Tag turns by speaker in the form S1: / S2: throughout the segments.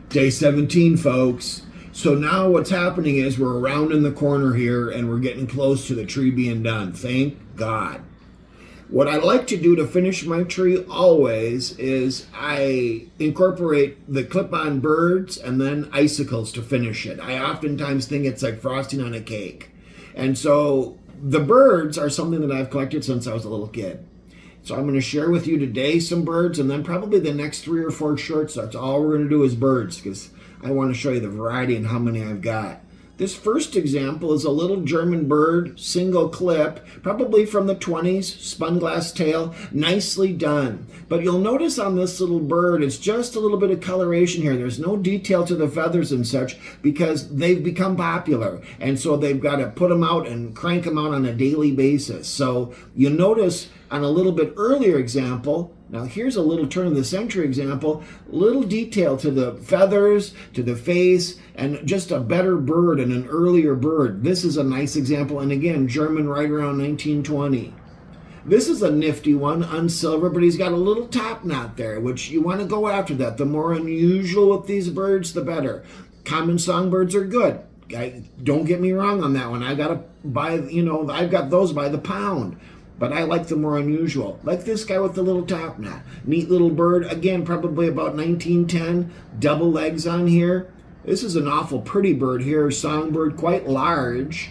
S1: Day 17, folks. So now what's happening is we're around in the corner here and we're getting close to the tree being done. Thank God. What I like to do to finish my tree always is I incorporate the clip-on birds and then icicles to finish it. I oftentimes think it's like frosting on a cake. And so the birds are something that I've collected since I was a little kid. So I'm going to share with you today some birds, and then probably the next 3 or 4 shorts. That's all we're going to do is birds, because I want to show you the variety and how many I've got. This first example is a little German bird, single clip, probably from the 20s, spun glass tail, nicely done. But you'll notice on this little bird, it's just a little bit of coloration here. There's no detail to the feathers and such because they've become popular. And so they've got to put them out and crank them out on a daily basis. So you notice on a little bit earlier example, now here's a little turn of the century example, little detail to the feathers, to the face, and just a better bird and an earlier bird. This is a nice example, and again, German right around 1920. This is a nifty one, unsilver, but he's got a little top knot there, which you want to go after that. The more unusual with these birds, the better. Common songbirds are good. Don't get me wrong on that one. I got to buy, I've got those by the pound. But I like the more unusual. Like this guy with the little top knot. Neat little bird. Again, probably about 1910. Double legs on here. This is an awful pretty bird here. Songbird, quite large.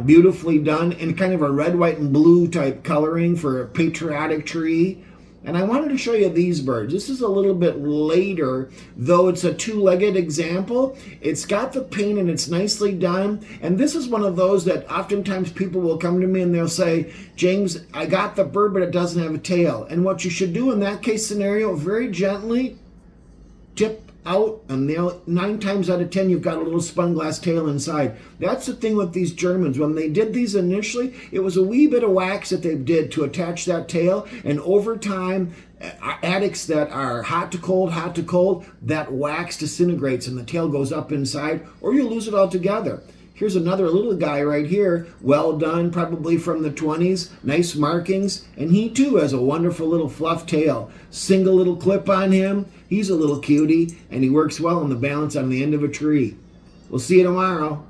S1: Beautifully done. And kind of a red, white, and blue type coloring for a patriotic tree. And I wanted to show you these birds. This is a little bit later, though it's a 2-legged example. It's got the paint and it's nicely done. And this is one of those that oftentimes people will come to me and they'll say, James, I got the bird, but it doesn't have a tail. And what you should do in that case scenario, very gently tip out, and 9 times out of 10 you've got a little spun glass tail inside. That's the thing with these Germans. When they did these initially, it was a wee bit of wax that they did to attach that tail, and over time, attics that are hot to cold, that wax disintegrates and the tail goes up inside, or you lose it altogether. Here's another little guy right here, well done, probably from the 20s, nice markings, and he too has a wonderful little fluff tail. Single little clip on him, he's a little cutie, and he works well on the balance on the end of a tree. We'll see you tomorrow.